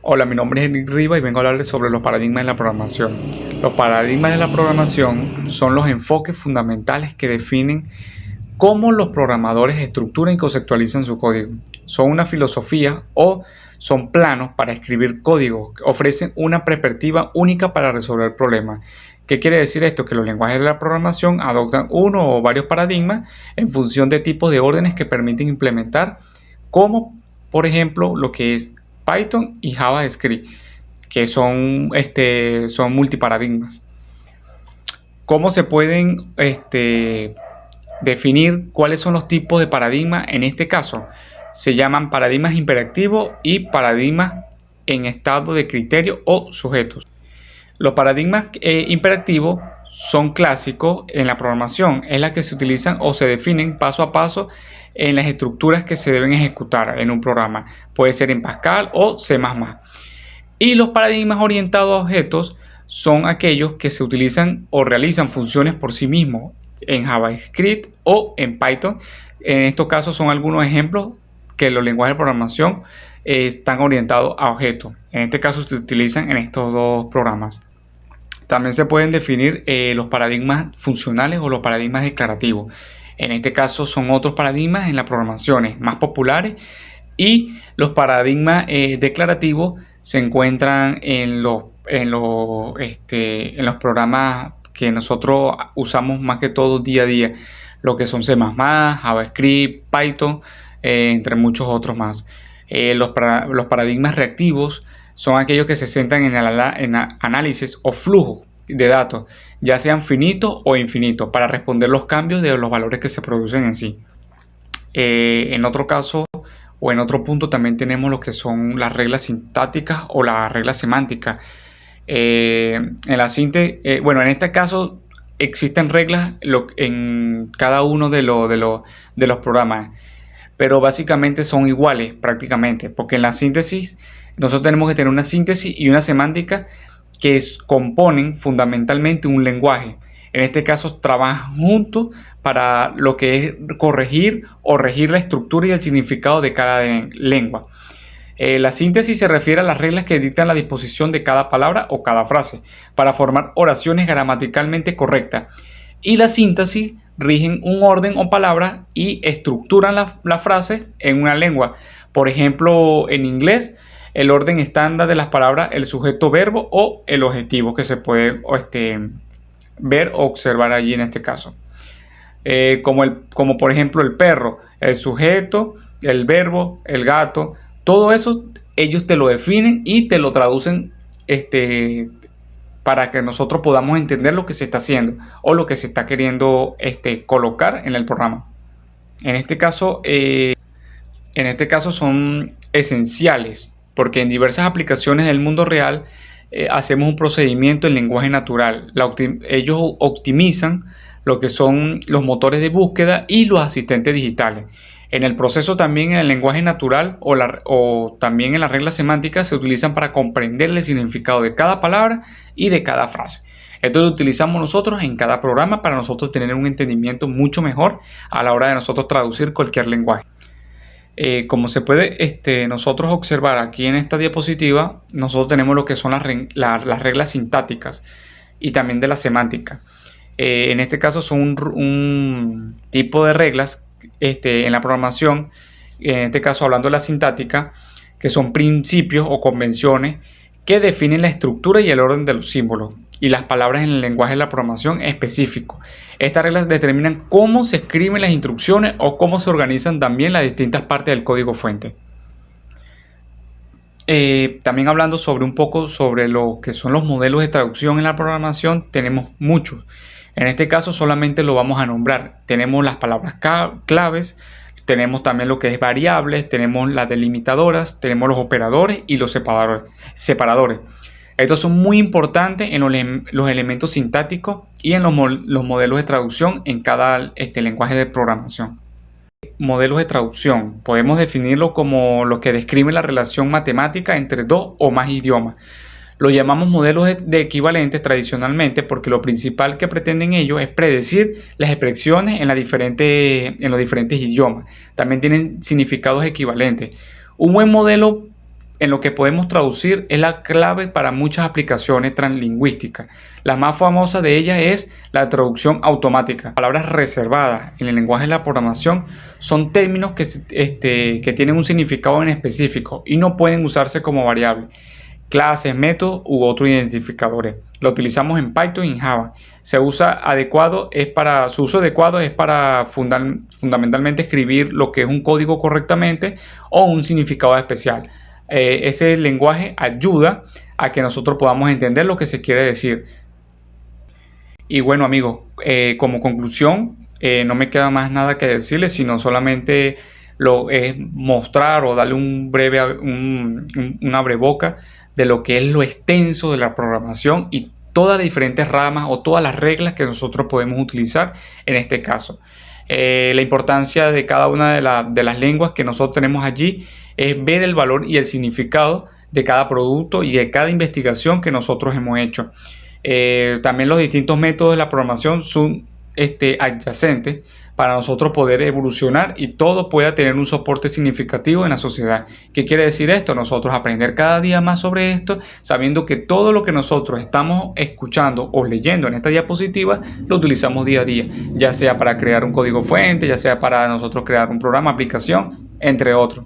Hola, mi nombre es Enrique Riva y vengo a hablarles sobre los paradigmas de la programación. Los paradigmas de la programación son los enfoques fundamentales que definen cómo los programadores estructuran y conceptualizan su código. Son una filosofía o son planos para escribir código que ofrecen una perspectiva única para resolver problemas. ¿Qué quiere decir esto? Que los lenguajes de la programación adoptan uno o varios paradigmas en función de tipos de órdenes que permiten implementar, como por ejemplo lo que es Python y JavaScript, que son multiparadigmas. ¿Cómo se pueden definir cuáles son los tipos de paradigmas? En este caso se llaman paradigmas imperativos y paradigmas en estado de criterio o sujetos. Los paradigmas imperativos son clásicos en la programación, es la que se utilizan o se definen paso a paso en las estructuras que se deben ejecutar en un programa. Puede ser en Pascal o C++. Y los paradigmas orientados a objetos son aquellos que se utilizan o realizan funciones por sí mismos en JavaScript o en Python. En estos casos son algunos ejemplos que los lenguajes de programación están orientados a objetos. En este caso se utilizan en estos dos programas. También se pueden definir los paradigmas funcionales o los paradigmas declarativos. En este caso son otros paradigmas en las programaciones más populares, y los paradigmas declarativos se encuentran en los programas que nosotros usamos más que todo día a día, lo que son C++, JavaScript, Python, entre muchos otros más. Los paradigmas reactivos son aquellos que se centran en análisis o flujo de datos, ya sean finitos o infinitos, para responder los cambios de los valores que se producen en sí. En otro caso o en otro punto también tenemos lo que son las reglas sintácticas o las reglas semánticas. En este caso existen reglas en cada uno de los programas, pero básicamente son iguales prácticamente, porque en la síntesis nosotros tenemos que tener una síntesis y una semántica que componen fundamentalmente un lenguaje. En este caso trabajan juntos para lo que es corregir o regir la estructura y el significado de cada lengua. La síntesis se refiere a las reglas que dictan la disposición de cada palabra o cada frase para formar oraciones gramaticalmente correctas. Y la síntesis rigen un orden o palabra y estructuran la frase en una lengua. Por ejemplo, en inglés, el orden estándar de las palabras, el sujeto, verbo o el objetivo, que se puede ver o observar allí en este caso. Como por ejemplo el perro, el sujeto, el verbo, el gato, todo eso ellos te lo definen y te lo traducen para que nosotros podamos entender lo que se está haciendo o lo que se está queriendo colocar en el programa. En este caso son esenciales porque en diversas aplicaciones del mundo real hacemos un procedimiento en lenguaje natural. Ellos optimizan lo que son los motores de búsqueda y los asistentes digitales. En el proceso también en el lenguaje natural o también en las reglas semánticas se utilizan para comprender el significado de cada palabra y de cada frase. Esto lo utilizamos nosotros en cada programa para nosotros tener un entendimiento mucho mejor a la hora de nosotros traducir cualquier lenguaje. Como se puede nosotros observar aquí en esta diapositiva, nosotros tenemos lo que son las reglas sintácticas y también de la semántica. En este caso son un tipo de reglas en la programación, en este caso hablando de la sintáctica, que son principios o convenciones que definen la estructura y el orden de los símbolos y las palabras en el lenguaje de la programación específico. Estas reglas determinan cómo se escriben las instrucciones o cómo se organizan también las distintas partes del código fuente. También hablando un poco sobre lo que son los modelos de traducción en la programación, tenemos muchos. En este caso solamente lo vamos a nombrar. Tenemos las palabras claves, tenemos también lo que es variables, tenemos las delimitadoras, tenemos los operadores y los separadores. Estos son muy importantes en los elementos sintácticos y en los modelos de traducción en cada lenguaje de programación. Modelos de traducción podemos definirlo como lo que describe la relación matemática entre dos o más idiomas. Lo llamamos modelos de equivalentes tradicionalmente porque lo principal que pretenden ellos es predecir las expresiones en los diferentes idiomas. También tienen significados equivalentes. Un buen modelo en lo que podemos traducir es la clave para muchas aplicaciones translingüísticas. La más famosa de ellas es la traducción automática. Palabras reservadas en el lenguaje de la programación son términos que tienen un significado en específico y no pueden usarse como variable, clases, métodos u otros identificadores. Lo utilizamos en Python y en Java. Su uso adecuado es para fundamentalmente escribir lo que es un código correctamente o un significado especial. Ese lenguaje ayuda a que nosotros podamos entender lo que se quiere decir. Y bueno, amigos, como conclusión, no me queda más nada que decirles, sino solamente mostrar o darle una breboca de lo que es lo extenso de la programación y todas las diferentes ramas o todas las reglas que nosotros podemos utilizar en este caso. La importancia de cada una de las lenguas que nosotros tenemos allí es ver el valor y el significado de cada producto y de cada investigación que nosotros hemos hecho. También los distintos métodos de la programación son adyacentes para nosotros poder evolucionar y todo pueda tener un soporte significativo en la sociedad. ¿Qué quiere decir esto? Nosotros aprender cada día más sobre esto, sabiendo que todo lo que nosotros estamos escuchando o leyendo en esta diapositiva lo utilizamos día a día, ya sea para crear un código fuente, ya sea para nosotros crear un programa, aplicación, entre otros.